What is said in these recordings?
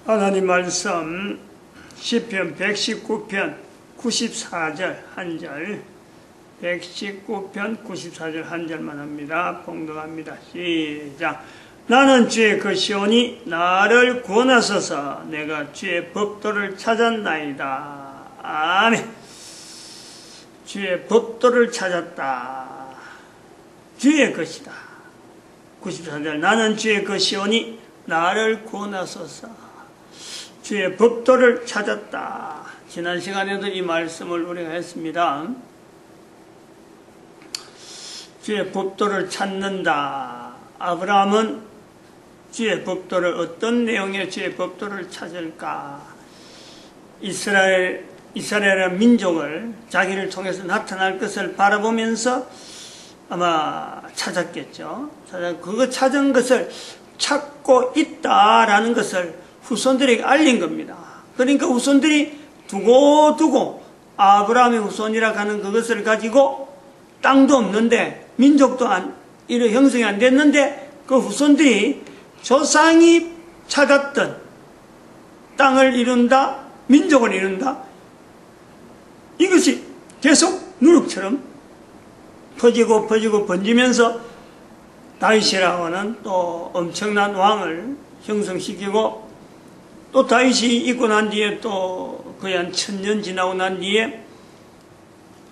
하나님 말씀 시편 119편 94절 한 절, 119편 94절 한 절만 합니다. 봉독합니다. 시작. 나는 주의 것이오니 나를 구원하소서. 내가 주의 법도를 찾았나이다. 아멘. 주의 법도를 찾았다. 주의 것이다. 94절. 나는 주의 것이오니 나를 구원하소서. 주의 법도를 찾았다. 지난 시간에도 이 말씀을 우리가 했습니다. 주의 법도를 찾는다. 아브라함은 주의 법도를, 어떤 내용의 주의 법도를 찾을까? 이스라엘의 민족을 자기를 통해서 나타날 것을 바라보면서 아마 찾았겠죠. 그거 찾은 것을 찾고 있다라는 것을 후손들에게 알린 겁니다. 그러니까 후손들이 두고 아브라함의 후손이라 하는 그것을 가지고 땅도 없는데 민족도 이런 형성이 안 됐는데 그 후손들이 조상이 찾았던 땅을 이룬다, 민족을 이룬다. 이것이 계속 누룩처럼 퍼지고 번지면서 다윗이라고 하는 또 엄청난 왕을 형성시키고, 또 다윗이 있고 난 뒤에 또 거의 한 1000년 지나고 난 뒤에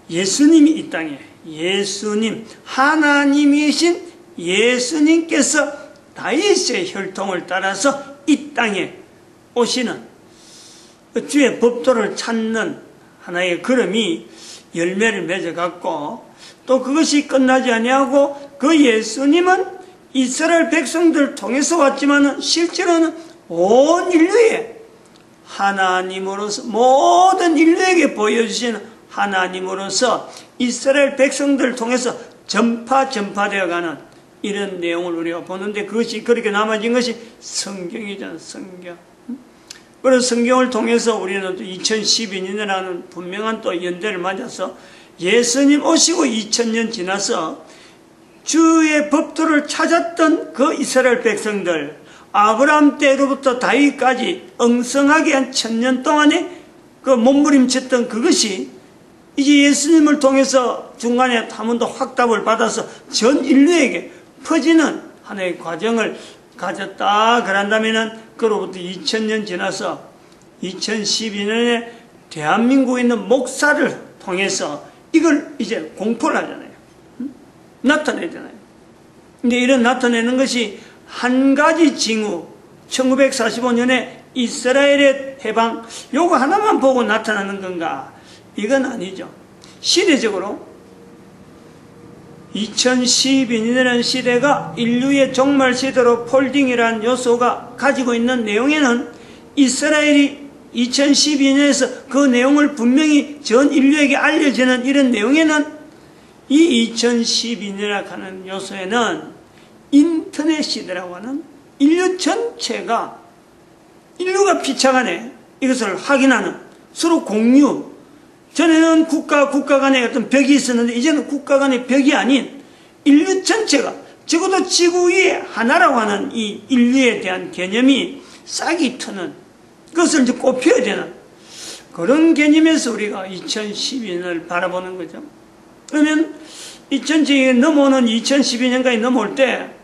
예수님이 이 땅에, 예수님, 하나님이신 예수님께서 다윗의 혈통을 따라서 이 땅에 오시는 주의 법도를 찾는 하나의 걸음이 열매를 맺어갖고, 또 그것이 끝나지 아니하고 그 예수님은 이스라엘 백성들 통해서 왔지만 실제로는 온 인류에 하나님으로서, 모든 인류에게 보여주시는 하나님으로서 이스라엘 백성들을 통해서 전파되어가는 이런 내용을 우리가 보는데, 그것이 그렇게 남아진 것이 성경이잖아, 성경. 그래서 성경을 통해서 우리는 또 2012년이라는 분명한 또 연대를 맞아서 예수님 오시고 2000년 지나서 주의 법도를 찾았던 그 이스라엘 백성들, 아브라함 때로부터 다윗까지 엉성하게 한 1000년 동안에 그 몸부림쳤던 그것이 이제 예수님을 통해서 중간에 한 번 더 확답을 받아서 전 인류에게 퍼지는 하나의 과정을 가졌다. 그런다면은 그로부터 2000년 지나서 2012년에 대한민국에 있는 목사를 통해서 이걸 이제 공포를 하잖아요. 나타내잖아요. 근데 이런 나타내는 것이 한 가지 징후, 1945년에 이스라엘의 해방, 요거 하나만 보고 나타나는 건가? 이건 아니죠. 시대적으로 2012년이라는 시대가 인류의 종말 시대로 폴딩이라는 요소가 가지고 있는 내용에는 이스라엘이 2012년에서 그 내용을 분명히 전 인류에게 알려지는 이런 내용에는 이 2012년이라고 하는 요소에는 인터넷 시대라고 하는 인류 전체가, 인류가 피차간에 이것을 확인하는 서로 공유. 전에는 국가 간에 어떤 벽이 있었는데 이제는 국가 간의 벽이 아닌 인류 전체가, 적어도 지구 위에 하나라고 하는 이 인류에 대한 개념이 싹이 트는, 그것을 이제 꼽혀야 되는 그런 개념에서 우리가 2012년을 바라보는 거죠. 그러면 2000년이 넘어오는 2012년까지 넘어올 때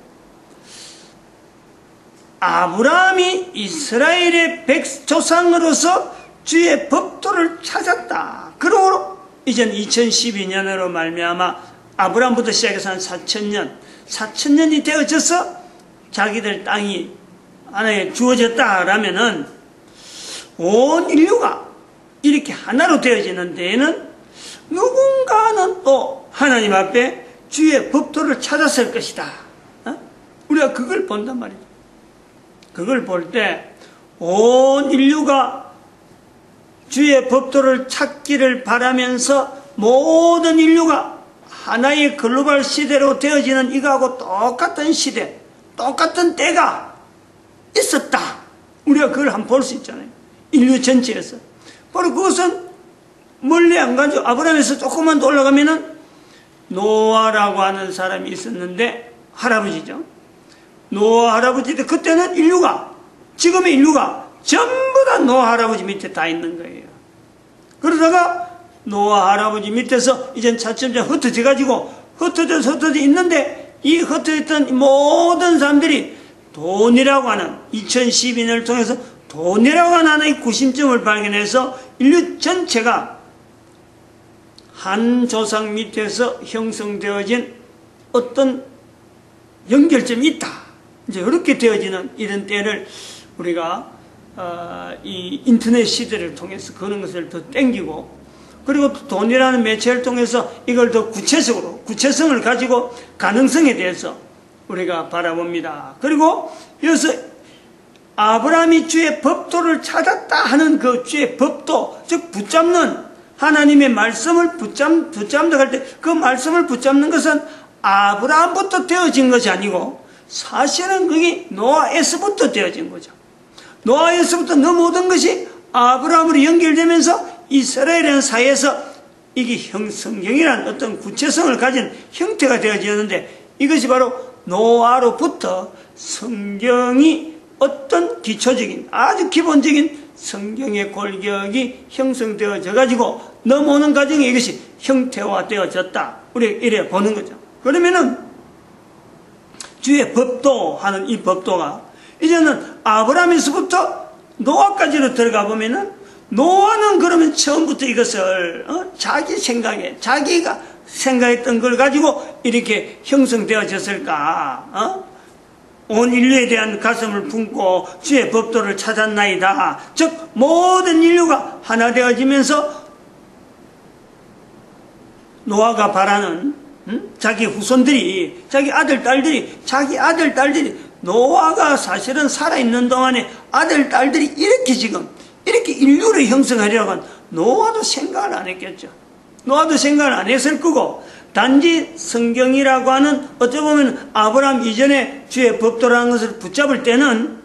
아브라함이 이스라엘의 조상으로서 주의 법도를 찾았다. 그러므로 이젠 2012년으로 말미암아 아브라함부터 시작해서 한 4000년이 되어져서 자기들 땅이 하나에 주어졌다라면은 온 인류가 이렇게 하나로 되어지는 데에는 누군가는 또 하나님 앞에 주의 법도를 찾았을 것이다. 우리가 그걸 본단 말이죠. 그걸 볼 때 온 인류가 주의 법도를 찾기를 바라면서 모든 인류가 하나의 글로벌 시대로 되어지는 이거하고 똑같은 시대, 똑같은 때가 있었다. 우리가 그걸 한번 볼 수 있잖아요. 인류 전체에서. 바로 그것은 멀리 안 가죠. 아브라함에서 조금만 더 올라가면은 노아라고 하는 사람이 있었는데, 할아버지죠. 노아 할아버지인데 그때는 인류가, 지금의 인류가 전부 다 노아 할아버지 밑에 다 있는 거예요. 그러다가 노아 할아버지 밑에서 이젠 차츰차츰 흩어져 있는데, 이 흩어졌던 모든 사람들이 돈이라고 하는 2012년을 통해서 돈이라고 하는 하나의 구심점을 발견해서 인류 전체가 한 조상 밑에서 형성되어진 어떤 연결점이 있다. 이제 이렇게 되어지는 이런 때를 우리가 이 인터넷 시대를 통해서 그런 것을 더 땡기고, 그리고 돈이라는 매체를 통해서 이걸 더 구체성을 가지고 가능성에 대해서 우리가 바라봅니다. 그리고 여기서 아브라함이 주의 법도를 찾았다 하는 그 주의 법도, 즉 붙잡는 하나님의 말씀을 붙잡는다 할 때 그 말씀을 붙잡는 것은 아브라함부터 되어진 것이 아니고 사실은 그게 노아에서부터 되어진 거죠. 노아에서부터 그 모든 것이 아브라함으로 연결되면서 이스라엘이라는 사회에서 이게 성경이라는 어떤 구체성을 가진 형태가 되어지는데, 이것이 바로 노아로부터 성경이 어떤 기초적인 아주 기본적인 성경의 골격이 형성되어져 가지고 넘어오는 과정에 이것이 형태화되어졌다, 우리 이래 보는 거죠. 그러면은 주의 법도 하는 이 법도가 이제는 아브라함에서부터 노아까지로 들어가 보면은, 노아는 그러면 처음부터 이것을 자기 생각에, 자기가 생각했던 걸 가지고 이렇게 형성되어졌을까? 온 인류에 대한 가슴을 품고 주의 법도를 찾았나이다. 즉 모든 인류가 하나 되어지면서 노아가 바라는 자기 후손들이, 자기 아들 딸들이 노아가 사실은 살아있는 동안에 아들 딸들이 이렇게 인류를 형성하려고 한 노아도 생각을 안 했겠죠. 노아도 생각을 안 했을 거고, 단지 성경이라고 하는 어찌 보면 아브라함 이전에 주의 법도라는 것을 붙잡을 때는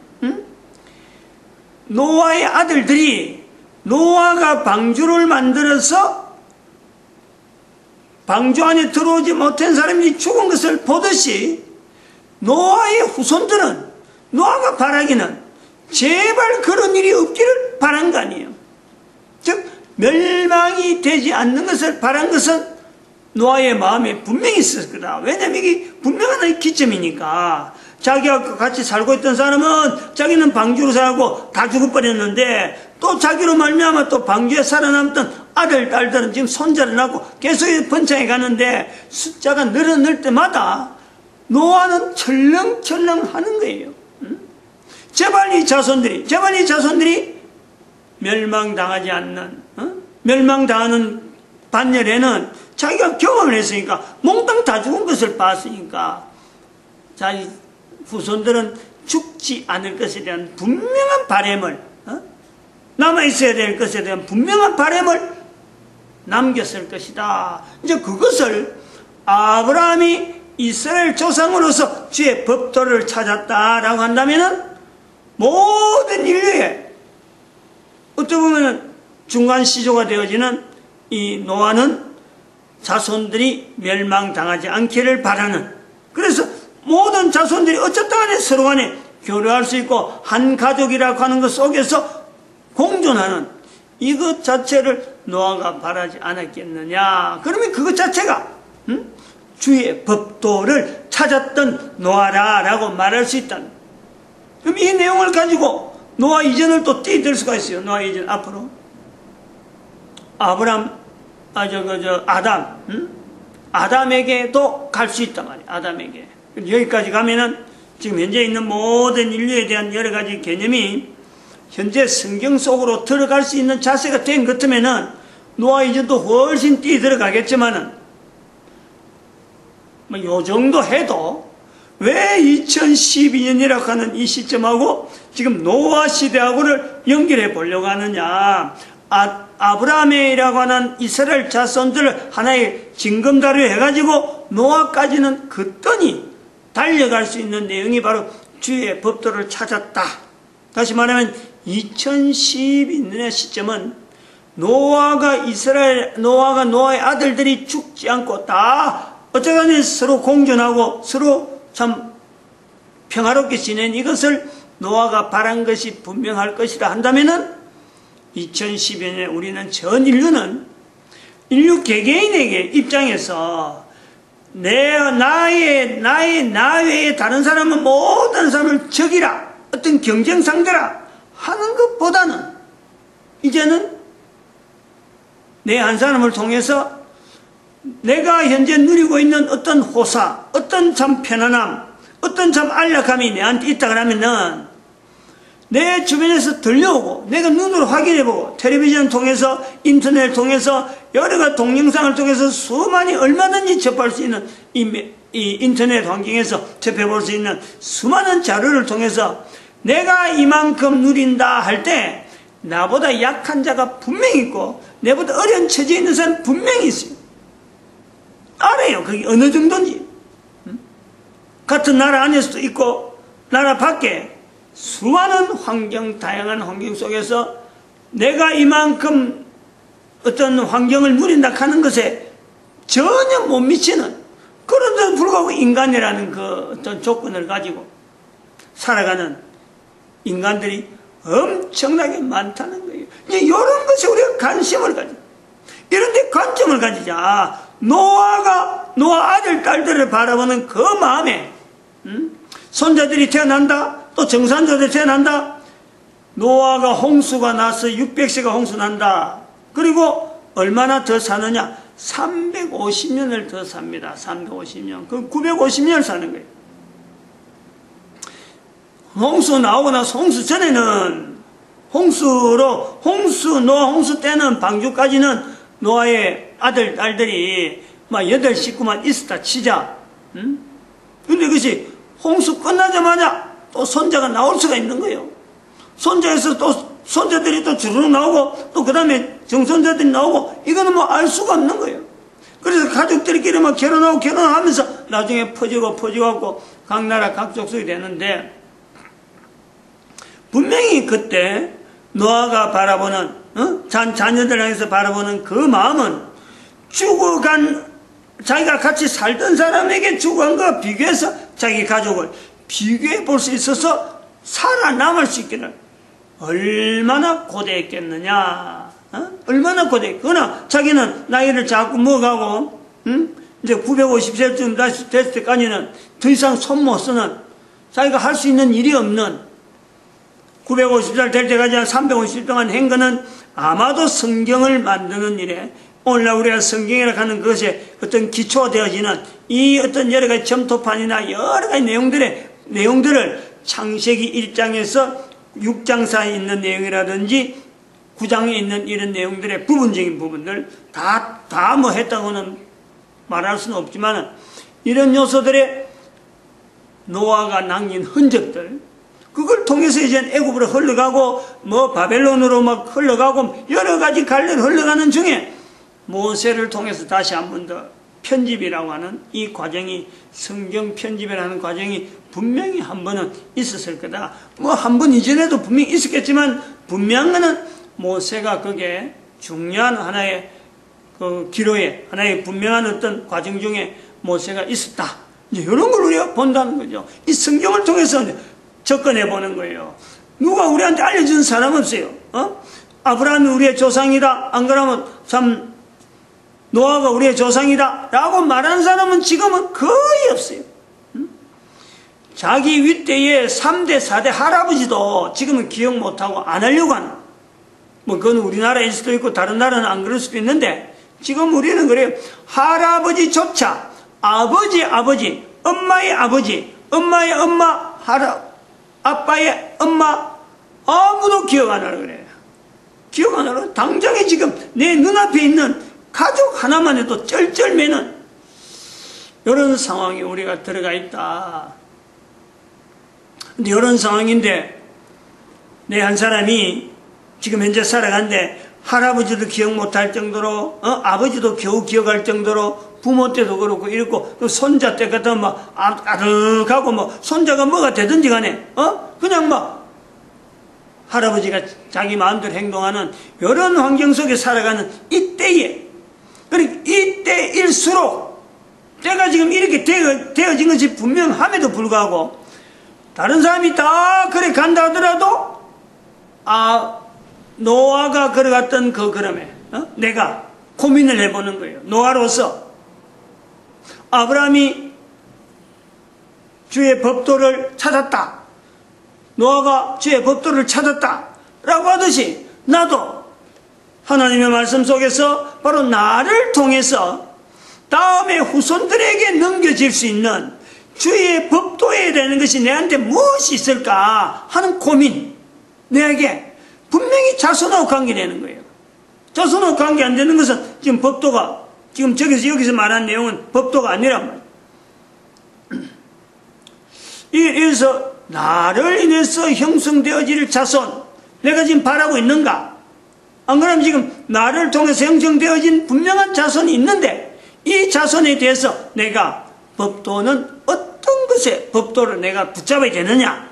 노아의 아들들이 노아가 방주를 만들어서 방주 안에 들어오지 못한 사람이 죽은 것을 보듯이 노아의 후손들은, 노아가 바라기는 제발 그런 일이 없기를 바란 거 아니에요. 즉 멸망이 되지 않는 것을 바란 것은 노아의 마음에 분명히 있을 거다. 왜냐하면 이게 분명한 기점이니까. 자기와 같이 살고 있던 사람은 자기는 방주로 살고 다 죽어버렸는데, 또 자기로 말미암아 또 방주에 살아남던 아들, 딸들은 지금 손자를 낳고 계속 번창해 가는데, 숫자가 늘어날 때마다 노아는 철렁철렁 하는 거예요. 제발 이 자손들이 멸망당하지 않는, 멸망당하는 반열에는 자기가 경험을 했으니까, 몽땅 다 죽은 것을 봤으니까 자기 후손들은 죽지 않을 것에 대한 분명한 바람을, 남아있어야 될 것에 대한 분명한 바람을 남겼을 것이다. 이제 그것을 아브라함이 이스라엘 조상으로서 주의 법도를 찾았다라고 한다면은, 모든 인류에 어떻게 보면 중간 시조가 되어지는 이 노아는 자손들이 멸망당하지 않기를 바라는, 그래서 모든 자손들이 어쨌든 간에 서로 간에 교류할 수 있고 한 가족이라고 하는 것 속에서 공존하는 이것 자체를 노아가 바라지 않았겠느냐. 그러면 그것 자체가 주의 법도를 찾았던 노아라라고 말할 수 있다는. 그럼 이 내용을 가지고 노아 이전을 또 뛰어들 수가 있어요. 노아 이전 앞으로 아담에게도 갈 수 있단 말이에요. 아담에게. 여기까지 가면은 지금 현재 있는 모든 인류에 대한 여러 가지 개념이 현재 성경 속으로 들어갈 수 있는 자세가 된 것 같으면은 노아 이전도 훨씬 뛰어들어가겠지만은, 요 정도 해도 왜 2012년이라고 하는 이 시점하고 지금 노아 시대하고를 연결해 보려고 하느냐. 아브라함이라고 하는 이스라엘 자손들을 하나의 징검다리로 해가지고 노아까지는 그떠니 달려갈 수 있는 내용이 바로 주의 법도를 찾았다. 다시 말하면 2012년의 시점은 노아가 노아의 아들들이 죽지 않고 다 어쩌간에 서로 공존하고 서로 참 평화롭게 지낸 이것을 노아가 바란 것이 분명할 것이라 한다면은 2012년에 우리는 전 인류는 인류 개개인에게 입장에서 나 외에 다른 사람은 모든 사람을 적이라, 어떤 경쟁 상대라 하는 것보다는 이제는 내 한 사람을 통해서 내가 현재 누리고 있는 어떤 호사, 어떤 참 편안함, 어떤 참 안락함이 내한테 있다 그러면은 내 주변에서 들려오고 내가 눈으로 확인해보고 텔레비전 통해서 인터넷 통해서 여러 가지 동영상을 통해서 수많이 얼마든지 접할 수 있는 이 인터넷 환경에서 접해볼 수 있는 수많은 자료를 통해서 내가 이만큼 누린다 할 때 나보다 약한 자가 분명히 있고 내보다 어려운 처지에 있는 사람 분명히 있어요. 알아요. 그게 어느 정도인지. 같은 나라 안에서도 있고 나라 밖에 수많은 다양한 환경 속에서 내가 이만큼 어떤 환경을 누린다 하는 것에 전혀 못 미치는, 그런데도 불구하고 인간이라는 그 어떤 조건을 가지고 살아가는 인간들이 엄청나게 많다는 거예요. 이런 것에 우리가 관심을 가지고, 이런데 관점을 가지자. 노아 아들, 딸들을 바라보는 그 마음에, 손자들이 태어난다? 또 정산자들이 태어난다? 노아가 홍수가 나서 600세가 홍수 난다. 그리고 얼마나 더 사느냐? 350년을 더 삽니다. 350년. 그 950년을 사는 거예요. 홍수 나오고 나서 홍수 전에는 노아 홍수 때는 방주까지는 노아의 아들, 딸들이 막 8 식구만 있었다 치자. 근데 그것이 홍수 끝나자마자 또 손자가 나올 수가 있는 거예요. 손자에서 또 손자들이 또 주르륵 나오고 또 그 다음에 정손자들이 나오고, 이거는 뭐 알 수가 없는 거예요. 그래서 가족들끼리 막 결혼하면서 나중에 퍼지고 각 나라 각 족속이 되는데, 분명히 그때 노아가 바라보는 자녀들 향해서 바라보는 그 마음은 자기가 같이 살던 사람에게 죽어간 것과 비교해서 자기 가족을 비교해 볼 수 있어서 살아남을 수 있기를 얼마나 고대했겠느냐. 얼마나 고대했구나. 자기는 나이를 자꾸 먹어가고 이제 950세쯤 됐을 때까지는 더 이상 손 못 쓰는, 자기가 할 수 있는 일이 없는, 950살 될 때까지 한 350일 동안 한 거는 아마도 성경을 만드는 일에, 오늘날 우리가 성경이라고 하는 것에 어떤 기초가 되어지는 이 어떤 여러 가지 점토판이나 여러 가지 내용들을 창세기 1장에서 6장 사이에 있는 내용이라든지 9장에 있는 이런 내용들의 부분적인 부분들 다 뭐 했다고는 말할 수는 없지만, 이런 요소들의 노아가 남긴 흔적들, 그걸 통해서 이제 애굽으로 흘러가고 뭐 바벨론으로 막 흘러가고 여러 가지 갈래 흘러가는 중에 모세를 통해서 다시 한 번 더 편집이라고 하는 이 과정이, 성경 편집이라는 과정이 분명히 한 번은 있었을 거다. 뭐 한 번 이전에도 분명히 있었겠지만, 분명한 거는 모세가 그게 중요한 하나의 그 기로에, 하나의 분명한 어떤 과정 중에 모세가 있었다. 이제 이런 걸 우리가 본다는 거죠. 이 성경을 통해서 접근해 보는 거예요. 누가 우리한테 알려준 사람 없어요. 아브라함이 우리의 조상이다. 안 그러면 참 노아가 우리의 조상이다 라고 말하는 사람은 지금은 거의 없어요. 자기 윗대의 3대 4대 할아버지도 지금은 기억 못하고 안 하려고 하는, 뭐 그건 우리나라일 수도 있고 다른 나라는 안 그럴 수도 있는데, 지금 우리는 그래요. 할아버지조차 아버지, 엄마의 아버지, 엄마의 엄마, 아빠의 엄마 아무도 기억 안 하려고 그래요. 기억 안 하려고. 당장에 지금 내 눈앞에 있는 가족 하나만 해도 쩔쩔매는 이런 상황에 우리가 들어가 있다. 근데 이런 상황인데 내 한 사람이 지금 현재 살아가는데 할아버지도 기억 못할 정도로, 아버지도 겨우 기억할 정도로, 부모 때도 그렇고 이렇고, 또 손자 때 같으면 막 아득하고 뭐 손자가 뭐가 되든지 간에 그냥 막 할아버지가 자기 마음대로 행동하는 이런 환경 속에 살아가는 이때에, 그러니까 이때일수록 때가 지금 이렇게 되어진 것이 분명함에도 불구하고 다른 사람이 다 그래 간다 하더라도 노아가 걸어갔던 그 걸음에 내가 고민을 해보는 거예요. 노아로서 아브라함이 주의 법도를 찾았다, 노아가 주의 법도를 찾았다 라고 하듯이 나도 하나님의 말씀 속에서 바로 나를 통해서 다음에 후손들에게 넘겨질 수 있는 주의 법도에 대한 것이 내한테 무엇이 있을까 하는 고민, 내게 분명히 자손하고 관계되는 거예요. 자손하고 관계 안 되는 것은 지금 법도가, 지금 여기서 말한 내용은 법도가 아니란 말이에요. 그래서 나를 인해서 형성되어질 자손, 내가 지금 바라고 있는가? 안 그러면 지금 나를 통해서 형성되어진 분명한 자손이 있는데 이 자손에 대해서 내가 법도는 어떤 것에 법도를 내가 붙잡아야 되느냐?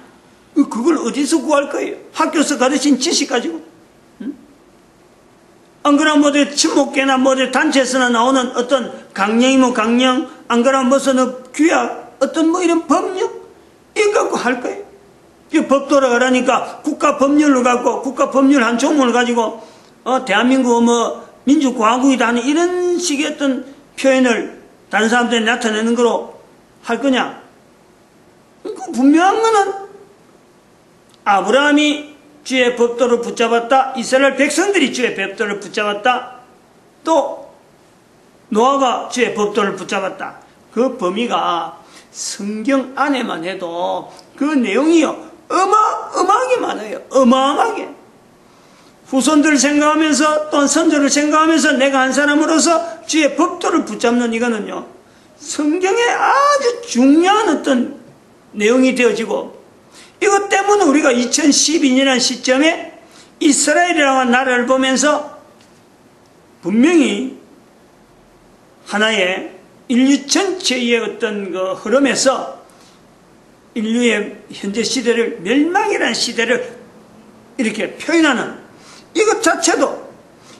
그걸 어디서 구할 거예요? 학교에서 가르친 지식 가지고? 안 그러면 뭐든 친목계나 뭐든 단체에서나 나오는 어떤 강령이면 강령, 안 그러면 무슨 규약, 어떤 뭐 이런 법령? 이거 갖고 할 거예요. 이 법도라 그러니까 국가 법률을 갖고, 국가 법률 한 종목을 가지고 대한민국 뭐 민주공화국이다 하는 이런 식의 어떤 표현을 다른 사람들이 나타내는 거로 할 거냐? 그 분명한 거는 아브라함이 주의 법도를 붙잡았다, 이스라엘 백성들이 주의 법도를 붙잡았다, 또 노아가 주의 법도를 붙잡았다. 그 범위가 성경 안에만 해도 그 내용이요 어마어마하게 많아요. 어마어마하게. 후손들을 생각하면서 또 선조를 생각하면서 내가 한 사람으로서 주의 법도를 붙잡는 이거는요 성경에 아주 중요한 어떤 내용이 되어지고, 이것 때문에 우리가 2012년이라는 시점에 이스라엘이라는 나라를 보면서 분명히 하나의 인류 전체의 어떤 그 흐름에서 인류의 현재 시대를, 멸망이라는 시대를 이렇게 표현하는 이것 자체도,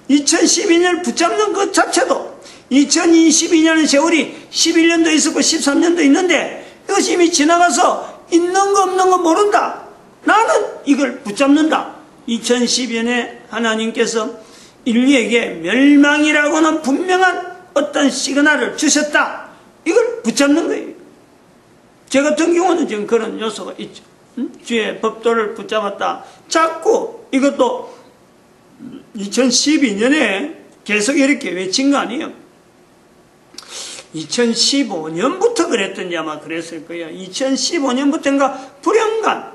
2012년을 붙잡는 것 자체도, 2022년의 세월이 11년도 있었고 13년도 있는데 이것이 이미 지나가서 있는 거 없는 거 모른다. 나는 이걸 붙잡는다. 2012년에 하나님께서 인류에게 멸망이라고는 분명한 어떤 시그널을 주셨다. 이걸 붙잡는 거예요. 저 같은 경우는 지금 그런 요소가 있죠. 주의 법도를 붙잡았다. 자꾸 이것도 2012년에 계속 이렇게 외친 거 아니에요. 2015년부터 그랬던지 아마 그랬을 거예요. 2015년부터인가 불현간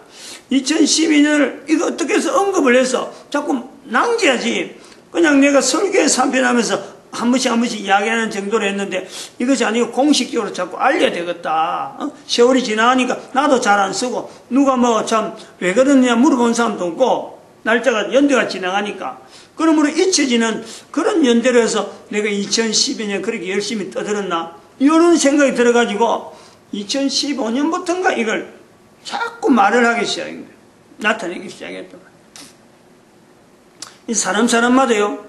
2012년을 이거 어떻게 해서 언급을 해서 자꾸 남겨야지. 그냥 내가 설교에 3편 하면서 한 번씩 이야기하는 정도로 했는데 이것이 아니고 공식적으로 자꾸 알려야 되겠다. 세월이 지나가니까 나도 잘 안 쓰고 누가 뭐 참 왜 그러느냐 물어본 사람도 없고 날짜가 연대가 지나가니까 그러므로 잊혀지는 그런 연대로 해서 내가 2012년 그렇게 열심히 떠들었나 이런 생각이 들어가지고 2015년부터인가 이걸 자꾸 말을 하기 시작한 거예요. 나타내기 시작했다. 이 사람마다요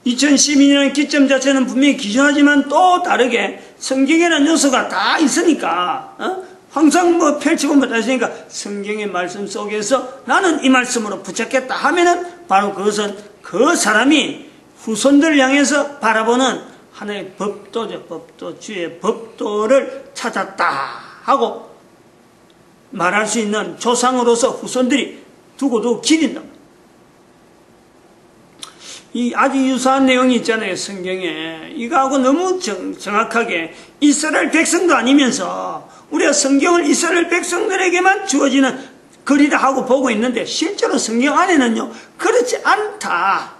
2012년 기점 자체는 분명히 기존하지만 또 다르게 성경이라는 요소가 다 있으니까 항상 뭐 펼쳐보면 다 있으니까 성경의 말씀 속에서 나는 이 말씀으로 붙잡겠다 하면은 바로 그것은 그 사람이 후손들을 향해서 바라보는 하나의 법도죠. 법도, 주의 법도를 찾았다 하고 말할 수 있는 조상으로서 후손들이 두고두고 기린다. 이 아주 유사한 내용이 있잖아요. 성경에. 이거하고 너무 정확하게 이스라엘 백성도 아니면서 우리가 성경을 이스라엘 백성들에게만 주어지는 글이다 하고 보고 있는데 실제로 성경 안에는요 그렇지 않다.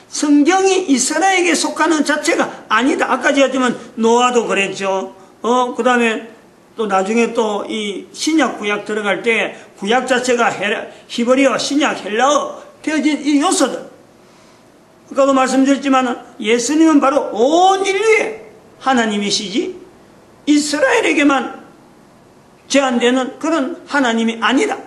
성경이 이스라엘에게 속하는 자체가 아니다. 아까 제가 노아도 그랬죠. 그 다음에 또 나중에 또 이 신약 구약 들어갈 때 구약 자체가 히브리어, 신약, 헬라어 되어진 이 요소들. 아까도 말씀드렸지만 예수님은 바로 온 인류의 하나님이시지 이스라엘에게만 제한되는 그런 하나님이 아니다.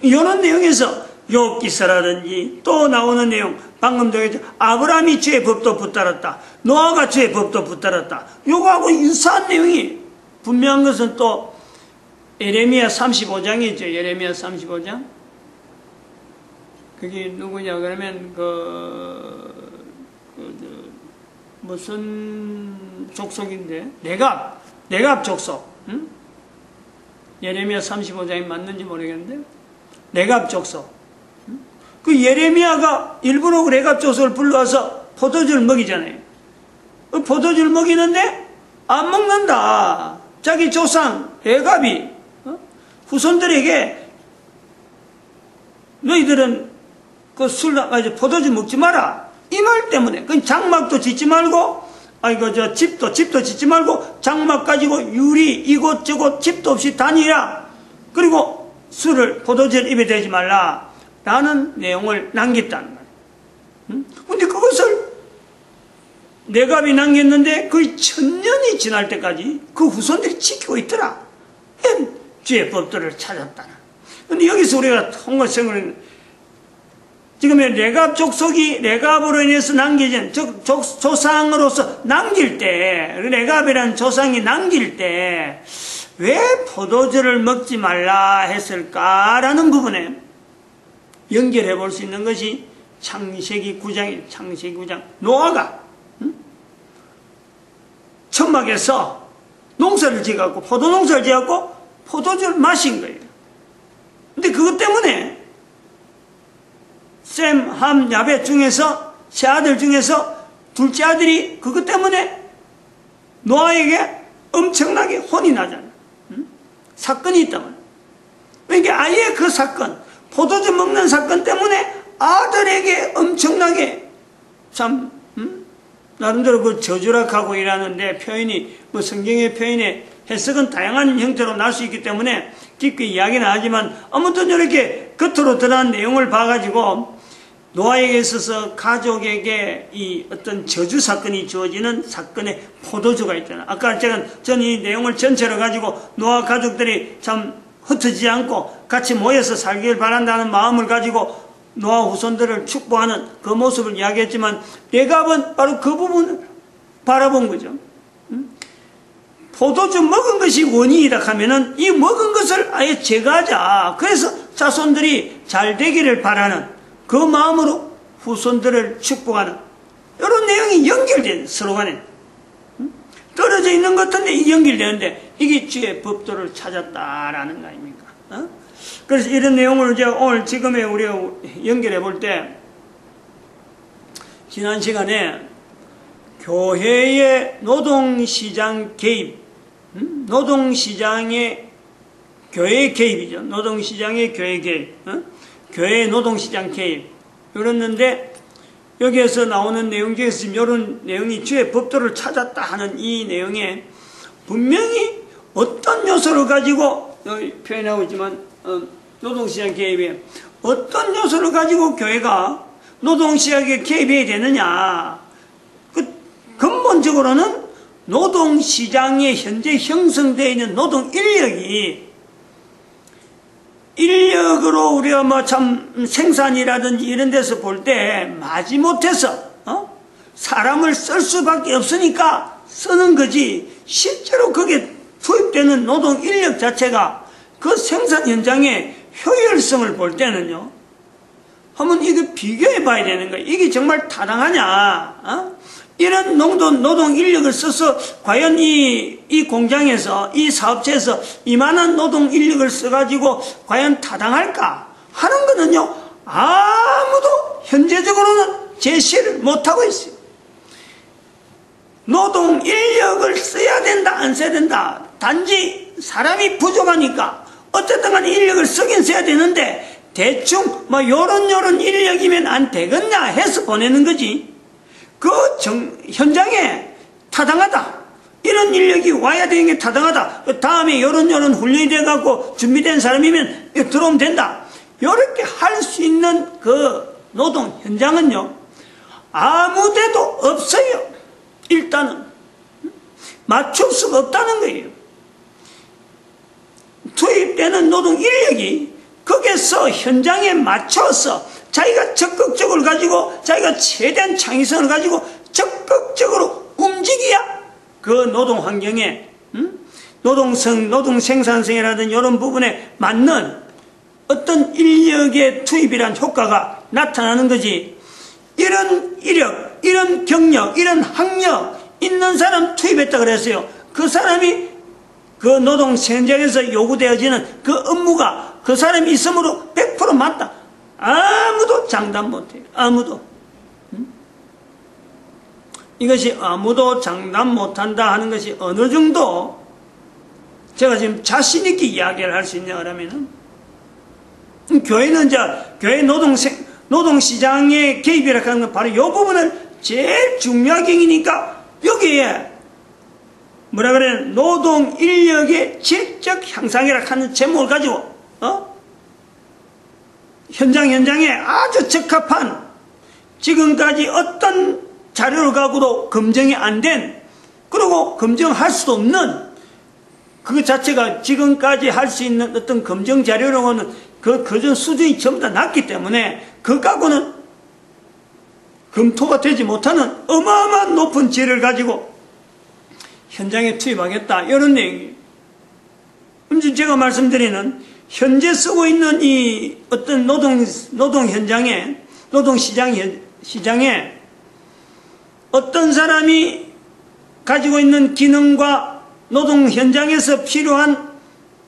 이런 내용에서 욥기서라든지 또 나오는 내용 방금 전에 아브라함이 주의 법도 붙들었다. 노아가 주의 법도 붙들었다. 요거하고 유사한 내용이 분명한 것은 또 예레미야 35장이 있죠. 예레미야 35장. 그게 누구냐 그러면 무슨 족속인데? 내갑 족속. 응? 예레미야 35장이 맞는지 모르겠는데 내갑 족속. 응? 그 예레미야가 일부러 내갑 족속을 불러와서 포도주를 먹이잖아요. 그 포도주를 먹이는데 안 먹는다. 자기 조상 레갑이 후손들에게 너희들은 그 포도주 먹지 마라. 이 말 때문에. 그 장막도 짓지 말고, 집도 짓지 말고, 장막 가지고 유리 이곳저곳 집도 없이 다니라. 그리고 포도주를 입에 대지 말라. 라는 내용을 남겼다는 거예요. 근데 그것을 내갑이 남겼는데 거의 1000년이 지날 때까지 그 후손들이 지키고 있더라. 주의 법도를 찾았다. 근데 여기서 우리가 통과성을 지금 레갑 족속이 레갑으로 인해서 남겨진 조상으로서 남길 때, 레갑이라는 조상이 남길 때 왜 포도주를 먹지 말라 했을까라는 부분에 연결해 볼 수 있는 것이 창세기 9장이에요. 창세기 9장. 노아가 천막에서 농사를 지어갖고 포도농사를 지어갖고 포도주를 마신 거예요. 근데 그것 때문에 셈, 함, 야벳 중에서 세 아들 중에서 둘째 아들이 그것 때문에 노아에게 엄청나게 혼이 나잖아요. 사건이 있다면. 그러니까 아예 그 사건, 포도주 먹는 사건 때문에 아들에게 엄청나게 참 나름대로 그 저주락하고 일하는데 표현이 성경의 표현에 해석은 다양한 형태로 날 수 있기 때문에 깊게 이야기는 하지만 아무튼 이렇게 겉으로 드러난 내용을 봐가지고 노아에게 있어서 가족에게 이 어떤 저주 사건이 주어지는 사건의 포도주가 있잖아요. 아까 전 이 내용을 전체로 가지고 노아 가족들이 참 흩어지지 않고 같이 모여서 살기를 바란다는 마음을 가지고 노아 후손들을 축복하는 그 모습을 이야기했지만 레갑은 바로 그 부분을 바라본 거죠. 포도주 먹은 것이 원인이다 하면은 이 먹은 것을 아예 제거하자. 그래서 자손들이 잘 되기를 바라는 그 마음으로 후손들을 축복하는 이런 내용이 연결된 서로 간에 떨어져 있는 것 같은데 연결되는데 이게 주의 법도를 찾았다라는 거 아닙니까? 그래서 이런 내용을 이제 오늘 지금에 우리가 연결해 볼 때 지난 시간에 교회의 노동시장 개입, 노동시장의 교회 개입이죠. 노동시장의 교회 개입, 교회의 노동시장 개입 이랬는데 여기에서 나오는 내용 중에서 이런 내용이 주의 법도를 찾았다 하는 이 내용에 분명히 어떤 요소를 가지고 여기 표현하고 있지만 노동시장 개입에 어떤 요소를 가지고 교회가 노동시장에 개입해야 되느냐. 근본적으로는 노동시장에 현재 형성되어 있는 노동 인력으로 우리가 참 생산이라든지 이런 데서 볼 때 마지못해서 사람을 쓸 수밖에 없으니까 쓰는 거지 실제로 거기에 투입되는 노동 인력 자체가 그 생산 현장의 효율성을 볼 때는요 한번 이거 비교해 봐야 되는 거예요. 이게 정말 타당하냐? 이런 노동 인력을 써서 과연 이 공장에서 이 사업체에서 이만한 노동 인력을 써가지고 과연 타당할까 하는 거는요 아무도 현재적으로는 제시를 못하고 있어요. 노동 인력을 써야 된다 안 써야 된다 단지 사람이 부족하니까 어쨌든 간에 인력을 쓰긴 써야 되는데 대충 요런 인력이면 안 되겠냐 해서 보내는 거지. 그 현장에 타당하다. 이런 인력이 와야 되는 게 타당하다. 그 다음에 요런 훈련이 돼갖고 준비된 사람이면 들어오면 된다. 요렇게 할 수 있는 그 노동 현장은요, 아무 데도 없어요. 일단은. 맞출 수가 없다는 거예요. 투입되는 노동 인력이 거기서 현장에 맞춰서 자기가 적극적으로 가지고 자기가 최대한 창의성을 가지고 적극적으로 움직여야 그 노동 환경에 노동 생산성이라든 이런 부분에 맞는 어떤 인력의 투입이란 효과가 나타나는 거지. 이런 이력, 이런 경력, 이런 학력 있는 사람 투입했다 그랬어요. 그 사람이 그 노동 현장에서 요구되어지는 그 업무가 그 사람이 있으므로 100% 맞다. 아무도 장담 못해요. 아무도. 이것이 아무도 장담 못한다 하는 것이 어느 정도 제가 지금 자신있게 이야기를 할 수 있냐 그러면은, 교회는 이제 교회 노동시장의 개입이라고 하는 건 바로 이 부분을 제일 중요하게 여기니까 여기에 뭐라 그래, 노동 인력의 질적 향상이라고 하는 제목을 가지고 현장에 아주 적합한, 지금까지 어떤 자료를 갖고도 검증이 안 된, 그리고 검증할 수도 없는, 그 자체가 지금까지 할 수 있는 어떤 검증 자료로는 그전 수준이 전부 다 낮기 때문에 그 갖고는 검토가 되지 못하는 어마어마한 높은 질을 가지고 현장에 투입하겠다, 이런 내용이에요. 그럼 제가 말씀드리는 현재 쓰고 있는 이 어떤 노동 현장에, 노동 시장에 어떤 사람이 가지고 있는 기능과 노동 현장에서 필요한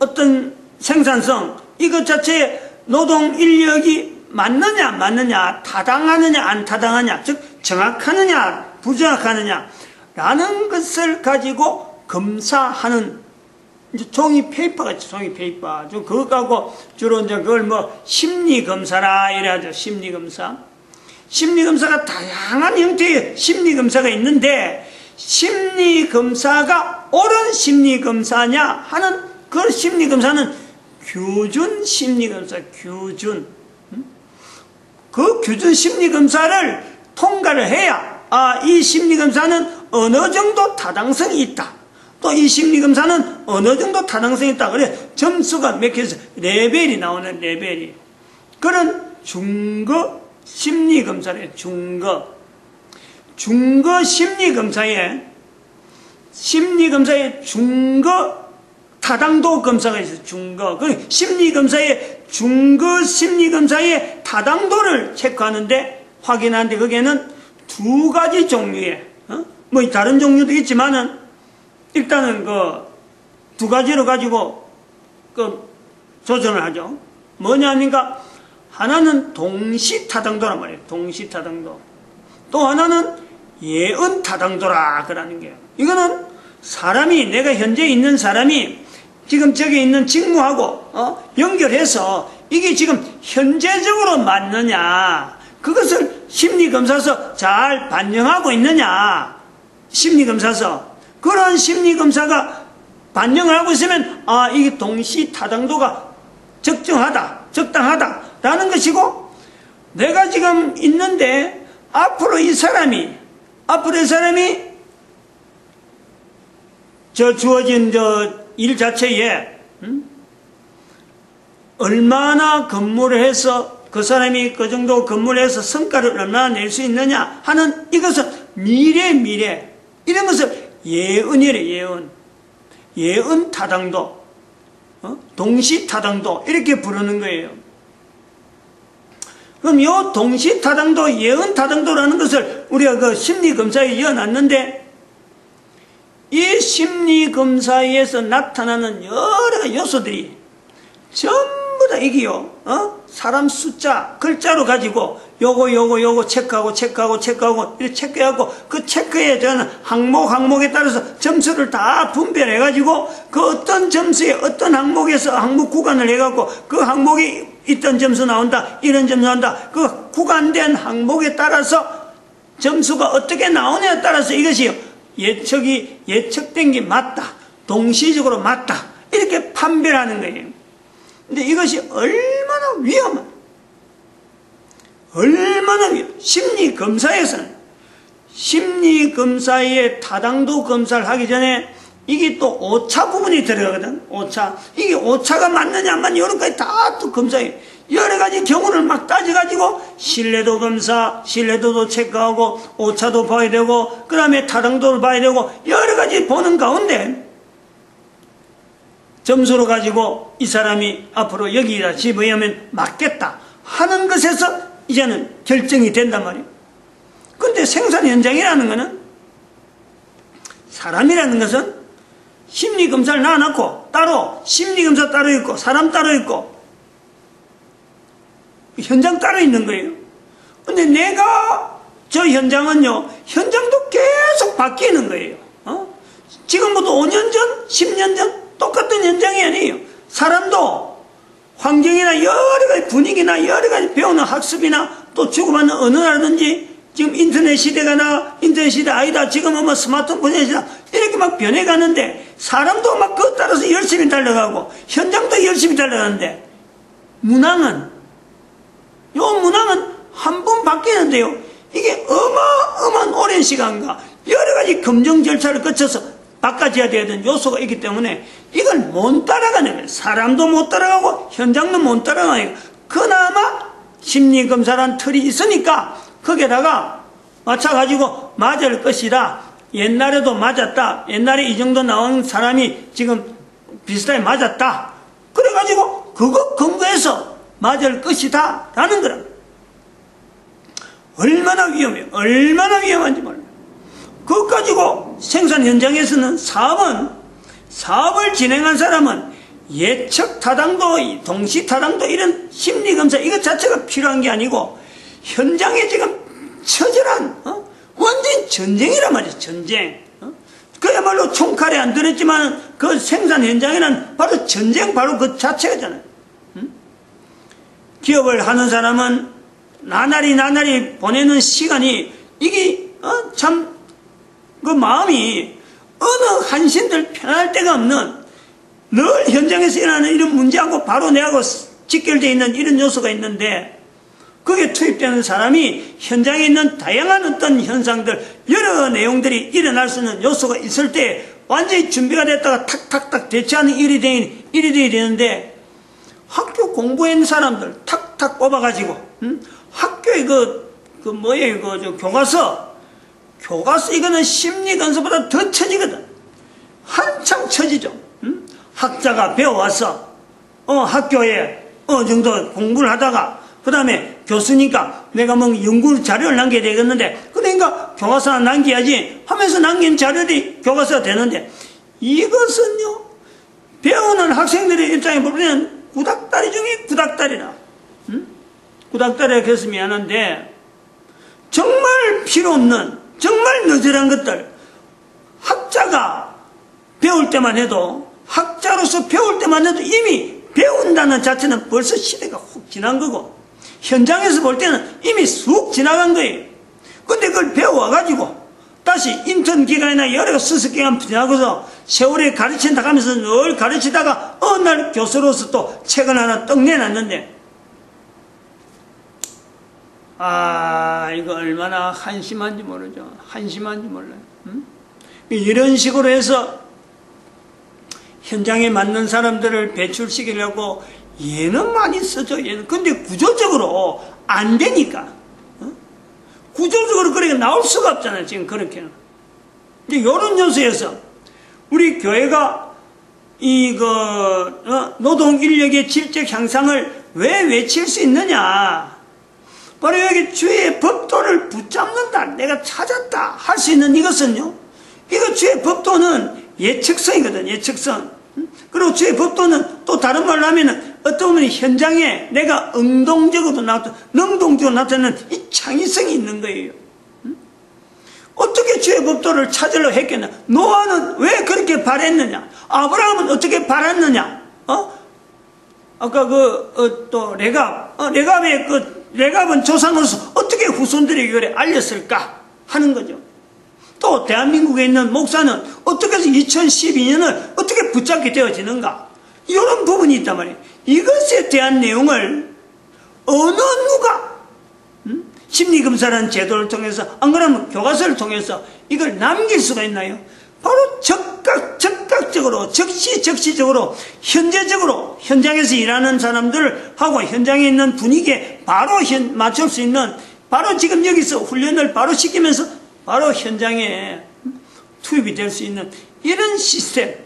어떤 생산성, 이것 자체에 노동 인력이 맞느냐, 타당하느냐, 안 타당하냐, 즉 정확하느냐, 부정확하느냐 라는 것을 가지고 검사하는 이제 종이 페이퍼가 있죠. 종이 페이퍼. 그거 갖고 주로 이제 그걸 심리검사라 이래야죠. 심리검사가 다양한 형태의 심리검사가 있는데, 심리검사가 옳은 심리검사냐 하는 그 심리검사는 규준 심리검사, 규준. 그 규준 심리검사를 통과를 해야, 이 심리검사는 어느 정도 타당성이 있다. 또 이 심리검사는 어느 정도 타당성이 있다. 그래, 점수가 몇 개에서 레벨이 나오는 레벨이. 그런 중거 심리검사래, 중거 심리검사에 중거 타당도 검사가 있어요. 중거. 그 심리검사의 중거 심리검사의 타당도를 체크하는데, 확인하는데, 거기에는 두 가지 종류의, 다른 종류도 있지만은, 일단은 두 가지로 가지고 조정을 하죠. 뭐냐니까, 하나는 동시타당도란 말이에요. 동시타당도. 또 하나는 예언타당도라 그러는 게요. 이거는 사람이, 내가 현재 있는 사람이 지금 저기 있는 직무하고 연결해서 이게 지금 현재적으로 맞느냐, 그것을 심리검사서 잘 반영하고 있느냐, 심리검사서 그런 심리검사가 반영을 하고 있으면 이게 동시타당도가 적당하다라는 것이고, 내가 지금 있는데 앞으로 이 사람이 주어진 일 자체에 얼마나 근무를 해서 그 사람이 그 정도 근무를 해서 성과를 얼마나 낼 수 있느냐 하는, 이것은 미래 이런 것을 예언이래. 예언 타당도, 동시 타당도 이렇게 부르는 거예요. 그럼 이 동시 타당도, 예언 타당도라는 것을 우리가 심리 검사에 이어놨는데, 이 심리 검사에서 나타나는 여러 요소들이 전부 다 이게요, 사람 숫자, 글자로 가지고 요거 체크하고 이렇게 체크하고, 그 체크에 저는 항목에 따라서 점수를 다 분별해가지고, 그 어떤 점수에 어떤 항목 구간을 해갖고, 그 항목이 있던 점수 나온다, 이런 점수 나온다, 그 구간된 항목에 따라서 점수가 어떻게 나오냐에 따라서 이것이 예측된 게 맞다, 동시적으로 맞다, 이렇게 판별하는 거예요. 근데 이것이 얼마나 심리검사의 타당도 검사를 하기 전에 이게 또 오차 부분이 들어가거든. 이게 오차가 맞느냐 안 맞느냐 이런 것까지 다 또 검사해. 여러 가지 경우를 막 따져가지고 신뢰도 검사, 신뢰도도 체크하고 오차도 봐야 되고, 그 다음에 타당도를 봐야 되고, 여러 가지 보는 가운데 점수로 가지고 이 사람이 앞으로 여기다 집어넣으면 맞겠다 하는 것에서 이제는 결정이 된단 말이에요. 근데 생산 현장이라는 것은, 사람이라는 것은 심리검사를 놔놓고 따로, 심리검사 따로 있고 사람 따로 있고 현장 따로 있는 거예요. 근데 내가 저 현장은요, 현장도 계속 바뀌는 거예요. 지금부터 5년 전, 10년 전 똑같은 현장이 아니에요. 사람도 환경이나 여러 가지 분위기나 여러 가지 배우는 학습이나 또 주고받는 언어라든지, 지금 인터넷 시대가 인터넷 시대 아니다, 지금은 뭐 스마트폰 시대다, 이렇게 막 변해가는데 사람도 막 그것 따라서 열심히 달려가고 현장도 열심히 달려가는데, 문항은 한 번 바뀌는데요, 이게 어마어마한 오랜 시간과 여러 가지 검증 절차를 거쳐서 바꿔져야 되는 요소가 있기 때문에 이걸 못 따라가는 거예요. 사람도 못 따라가고 현장도 못 따라가요. 그나마 심리검사란 틀이 있으니까 거기에다가 맞춰가지고 맞을 것이다. 옛날에도 맞았다. 옛날에 이 정도 나온 사람이 지금 비슷하게 맞았다. 그래가지고 그거 근거해서 맞을 것이다 라는 거라. 얼마나 위험해요. 얼마나 위험한지 몰라요. 그것 가지고 생산 현장에서는 사업을 진행한 사람은 예측 타당도, 동시 타당도, 이런 심리검사 이것 자체가 필요한 게 아니고, 현장에 지금 처절한 완전 전쟁이란 말이에요. 전쟁. 그야말로 총칼에 안 들었지만 그 생산 현장에는 바로 전쟁, 바로 그 자체잖아요. 기업을 하는 사람은 나날이 보내는 시간이, 이게 참 그 마음이 어느 한신들 편할 데가 없는, 늘 현장에서 일어나는 이런 문제하고 바로 내하고 직결되어 있는 이런 요소가 있는데, 거기에 투입되는 사람이 현장에 있는 다양한 어떤 현상들, 여러 내용들이 일어날 수 있는 요소가 있을 때 완전히 준비가 됐다가 탁탁탁 대처하는 일이 돼야 되는데, 학교 공부한 사람들 탁탁 뽑아가지고, 학교에 저 교과서 이거는 심리검사보다 더 처지거든. 한참 처지죠. 학자가 배워와서 학교에 어느 정도 공부를 하다가 그 다음에 교수니까 내가 뭐 연구 자료를 남겨야 되겠는데, 그러니까 교과서 하나 남겨야지 하면서 남긴 자료들이 교과서가 되는데, 이것은요, 배우는 학생들의 입장에 보면 구닥다리 중에 구닥다리라. 구닥다리라 그래서 미안한데, 정말 필요 없는, 정말 너절한 것들, 학자가 배울 때만 해도, 학자로서 배울 때만 해도 이미 배운다는 자체는 벌써 시대가 훅 지난 거고, 현장에서 볼 때는 이미 쑥 지나간 거예요. 근데 그걸 배워와가지고 다시 인턴 기간이나 여러 수습 기간 지나고서 세월에 가르친다 하면서 늘 가르치다가 어느 날 교수로서 또 책을 하나 떡 내놨는데, 이거 얼마나 한심한지 모르죠. 한심한지 몰라요. 이런 식으로 해서 현장에 맞는 사람들을 배출시키려고 얘는 많이 쓰죠. 얘는. 근데 구조적으로 안 되니까. 구조적으로 그렇게 나올 수가 없잖아요. 지금 그렇게는. 이제 이런 요소에서 우리 교회가 노동 인력의 질적 향상을 왜 외칠 수 있느냐. 바로 여기 주의 법도를 붙잡는다, 내가 찾았다 할 수 있는 이것은요, 이거 주의 법도는 예측성이거든. 예측성. 그리고 주의 법도는 또 다른 말로 하면은 어떤 보면 현장에 내가 능동적으로 나타나는 이 창의성이 있는 거예요. 어떻게 주의 법도를 찾으려 했겠냐. 노아는 왜 그렇게 바랬느냐. 아브라함은 어떻게 바랐느냐. 아까 또 레갑은 조상으로서 어떻게 후손들에게 그래 알렸을까 하는 거죠. 또 대한민국에 있는 목사는 어떻게 해서 2012년을 어떻게 붙잡게 되어지는가, 이런 부분이 있단 말이에요. 이것에 대한 내용을 어느 누가 심리검사라는 제도를 통해서, 안 그러면 교과서를 통해서 이걸 남길 수가 있나요? 바로 적극적으로 적시적으로 현재적으로 현장에서 일하는 사람들하고 현장에 있는 분위기에 바로 맞출 수 있는, 바로 지금 여기서 훈련을 바로 시키면서 바로 현장에 투입이 될 수 있는 이런 시스템,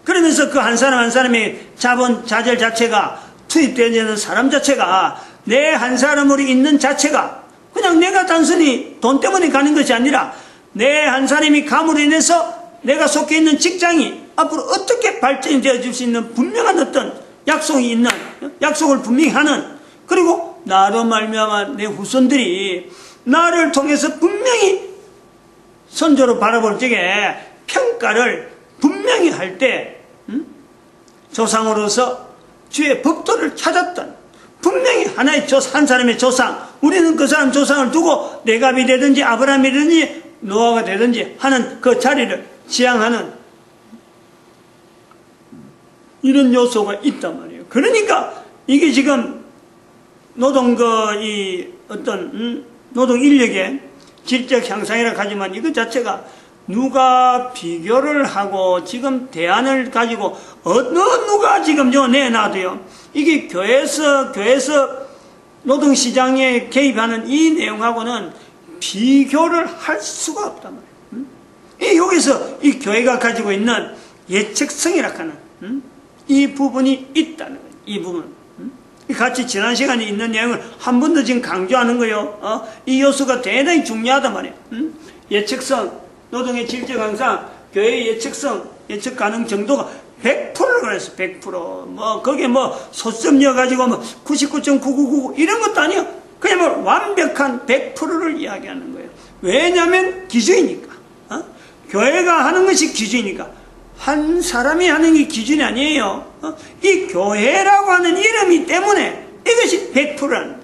그러면서 그 한 사람 한 사람의 자본, 자질 자체가 투입되는 사람 자체가 내 한 사람으로 있는 자체가 그냥 내가 단순히 돈 때문에 가는 것이 아니라 내 한 사람이 감으로 인해서 내가 속해 있는 직장이 앞으로 어떻게 발전이 되어줄 수 있는 분명한 어떤 약속이 있는, 약속을 분명히 하는, 그리고 나로 말미암아 내 후손들이 나를 통해서 분명히 선조로 바라볼 적에 평가를 분명히 할 때 조상으로서 주의 법도를 찾았던 분명히 하나의 한 사람의 조상, 우리는 그 사람 조상을 두고 레갑이 되든지 아브라함이 되든지 노아가 되든지 하는 그 자리를 지향하는 이런 요소가 있단 말이에요. 그러니까 이게 지금 노동 노동 인력의 질적 향상이라 하지만 이것 자체가 누가 비교를 하고 지금 대안을 가지고 누가 지금 내놔도요. 이게 교회에서 노동시장에 개입하는 이 내용하고는 비교를 할 수가 없단 말이에요. 여기서 이 교회가 가지고 있는 예측성이라 하는 이 부분이 있다는 거예요. 이 부분. 같이 지난 시간에 있는 내용을 한 번 더 지금 강조하는 거예요. 이 요소가 대단히 중요하단 말이에요. 예측성, 노동의 질적 향상, 교회의 예측성, 예측 가능 정도가 100%를 그랬어. 100%. 거기에 소점이어가지고 99.9999 이런 것도 아니야. 그냥 완벽한 100%를 이야기하는 거예요. 왜냐하면 기준이니까. 교회가 하는 것이 기준이니까. 한 사람이 하는 게 기준이 아니에요. 이 교회라고 하는 이름이 때문에 이것이 100%라는 거예요.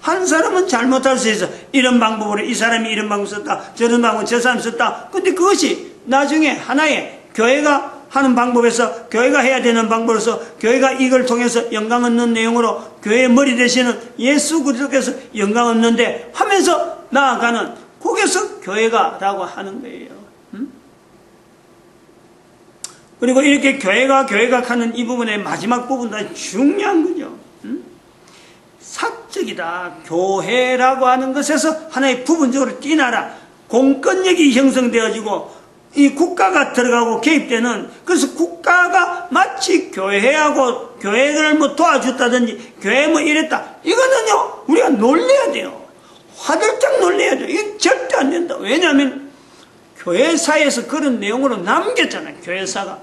한 사람은 잘못할 수 있어. 이런 방법으로 이 사람이 이런 방법 썼다. 저런 방법 저 사람 썼다. 근데 그것이 나중에 하나의 교회가 하는 방법에서 교회가 해야 되는 방법으로서 교회가 이걸 통해서 영광 얻는 내용으로 교회의 머리 되시는 예수 그리스도께서 영광 얻는데 하면서 나아가는 거기서 교회가 라고 하는 거예요. 그리고 이렇게 교회가 하는 이 부분의 마지막 부분도 중요한 거죠. 사적이다. 교회라고 하는 것에서 하나의 부분적으로 뛰나라. 공권력이 형성되어지고 이 국가가 들어가고 개입되는, 그래서 국가가 마치 교회하고 교회를 도와줬다든지 교회 이랬다. 이거는요, 우리가 놀래야 돼요. 화들짝 놀래야 돼요. 이건 절대 안 된다. 왜냐하면 교회사에서 그런 내용으로 남겼잖아요. 교회사가.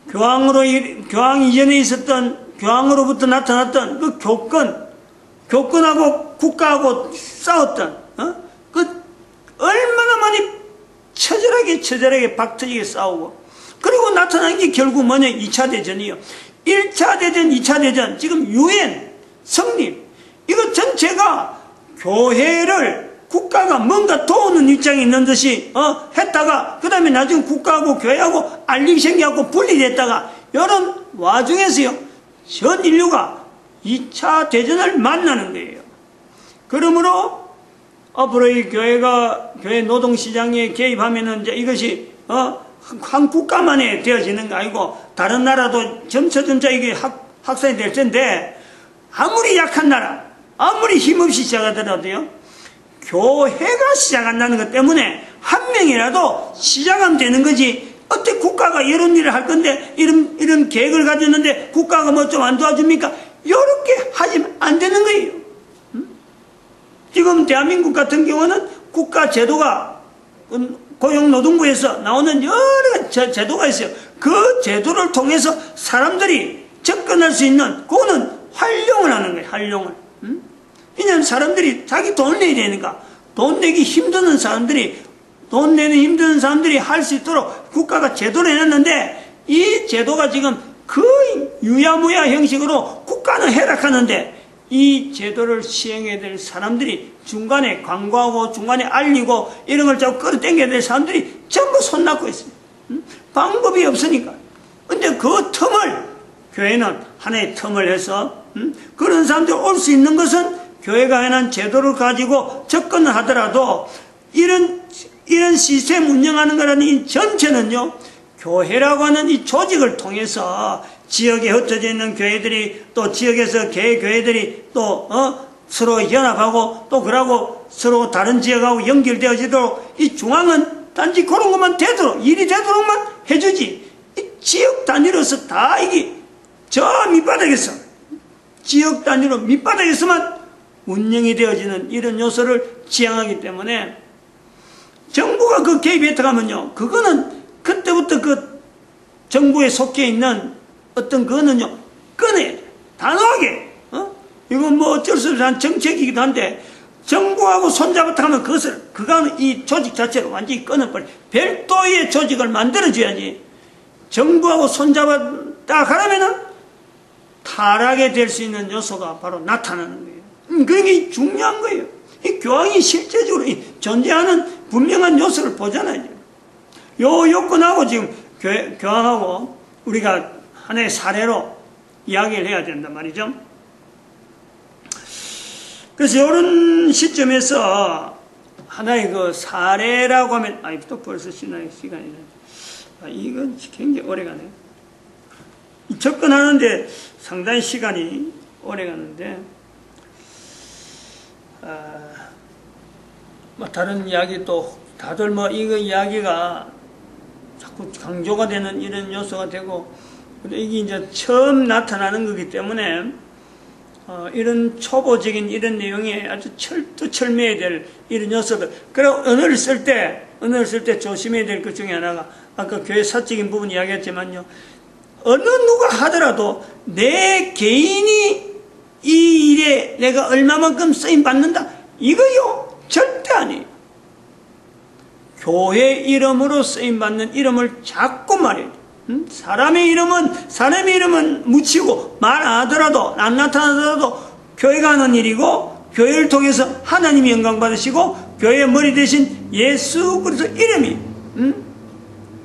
교황 이전에 있었던, 교황으로부터 나타났던 그 교권하고 국가하고 싸웠던, 얼마나 많이 처절하게 박터지게 싸우고, 그리고 나타난 게 결국 뭐냐, 2차 대전이요. 1차 대전, 2차 대전, 지금 유엔, 성립, 이거 전체가 교회를 국가가 뭔가 도우는 입장이 있는 듯이 했다가 그 다음에 나중에 국가하고 교회하고 알리기 생겨갖고 분리됐다가 이런 와중에서요 전 인류가 2차 대전을 만나는 거예요. 그러므로 앞으로 이 교회 노동시장에 개입하면은 이제 이것이 한 국가만에 되어지는 거 아니고 다른 나라도 점차 이게 확산이 될 텐데, 아무리 약한 나라, 아무리 힘없이 시작하더라도요 교회가 시작한다는 것 때문에 한 명이라도 시작하면 되는 거지. 어떻게 국가가 이런 일을 할 건데 이런 계획을 가졌는데 국가가 좀 안 도와줍니까? 이렇게 하시면 안 되는 거예요. 지금 대한민국 같은 경우는 국가 제도가 고용노동부에서 나오는 여러 제도가 있어요. 그 제도를 통해서 사람들이 접근할 수 있는, 그거는 활용을 하는 거예요. 활용을. 왜냐하면 사람들이 자기 돈을 내야 되니까 돈 내기 힘드는 사람들이, 돈 내는 힘드는 사람들이 할 수 있도록 국가가 제도를 해놨는데, 이 제도가 지금 거의 유야무야 형식으로 국가는 해락하는데 이 제도를 시행해야 될 사람들이 중간에 광고하고 중간에 알리고 이런 걸 자꾸 끌어당겨야 될 사람들이 전부 손 놨고 있어요. 방법이 없으니까. 근데 그 틈을 교회는 하나의 틈을 해서 그런 사람들이 올 수 있는 것은 교회가 해놓은 제도를 가지고 접근을 하더라도 이런 시스템 운영하는 거라는 이 전체는요, 교회라고 하는 이 조직을 통해서 지역에 흩어져 있는 교회들이 또 지역에서 교회들이 또 서로 연합하고 또 그러고 서로 다른 지역하고 연결되어지도록 이 중앙은 단지 그런 것만 되도록, 일이 되도록만 해주지. 이 지역 단위로서 다 이게 저 밑바닥에서, 지역 단위로 밑바닥에서만 운영이 되어지는 이런 요소를 지향하기 때문에 정부가 그 개입에 들어가면요, 그거는 그때부터 그 정부에 속해 있는 어떤 그거는요, 꺼내야 돼. 단호하게. 이건 뭐 어쩔 수 없는 정책이기도 한데, 정부하고 손잡았다 하면 그거는 이 조직 자체를 완전히 끊어버려. 별도의 조직을 만들어줘야지. 정부하고 손잡았다 하려면은 타락이 될 수 있는 요소가 바로 나타나는 거예요. 그게 중요한 거예요. 이 교황이 실제적으로 존재하는 분명한 요소를 보잖아요. 요 요건하고 지금 교황하고 우리가 하나의 사례로 이야기를 해야 된단 말이죠. 그래서 이런 시점에서 하나의 그 사례라고 하면, 또 벌써 시간이 이건 굉장히 오래 가네요. 접근하는데 상당히 시간이 오래 가는데, 뭐 다른 이야기 또 다들 뭐 이거 이야기가 자꾸 강조가 되는 이런 요소가 되고, 이게 이제 처음 나타나는 거기 때문에 이런 초보적인 이런 내용에 아주 철두철미해야 될 이런 요소들. 그리고 언어를 쓸 때 조심해야 될 것 중에 하나가, 아까 교회 사적인 부분 이야기했지만요, 어느 누가 하더라도 내 개인이 이 일에 내가 얼마만큼 쓰임 받는다, 이거요 절대 아니에요. 교회 이름으로 쓰임 받는 이름을 자꾸 말해요. 사람의 이름은 묻히고 말 안 하더라도, 안 나타나더라도 교회가 하는 일이고, 교회를 통해서 하나님이 영광 받으시고, 교회의 머리 대신 예수 그리스도 이름이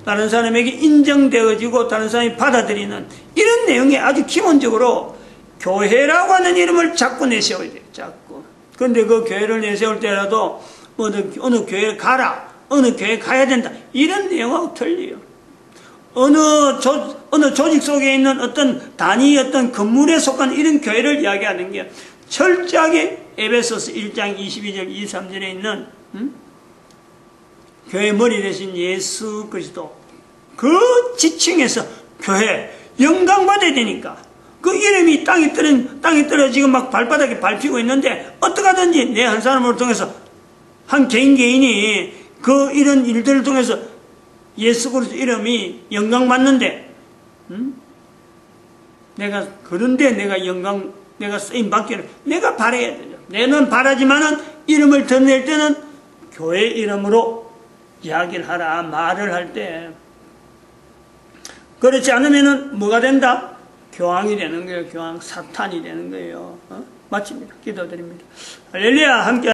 다른 사람에게 인정되어지고 다른 사람이 받아들이는 이런 내용이 아주 기본적으로 교회라고 하는 이름을 자꾸 내세워야 돼요. 자꾸. 그런데 그 교회를 내세울 때라도 어느 교회에 가라, 어느 교회에 가야 된다, 이런 내용하고 틀려요. 어느 조직 속에 있는 어떤 단위, 어떤 건물에 속한 이런 교회를 이야기하는 게 철저하게 에베소서 1장 22절 23절에 있는 교회 머리 대신 예수 그리스도, 그 지층에서 교회 영광 받아야 되니까 그 이름이 땅에 떨어지고 막 발바닥에 밟히고 있는데, 어떡하든지 내 한 사람을 통해서, 한 개인이 그 이런 일들을 통해서 예수 그리스도 이름이 영광 받는데, 그런데 내가 쓰임 받기를 내가 바라야 되죠. 내는 바라지만은 이름을 드러낼 때는 교회 이름으로 이야기를 하라, 말을 할 때. 그렇지 않으면은 뭐가 된다? 교황이 되는 거예요. 교황, 사탄이 되는 거예요. 마칩니다. 기도드립니다. 할렐루야. 함께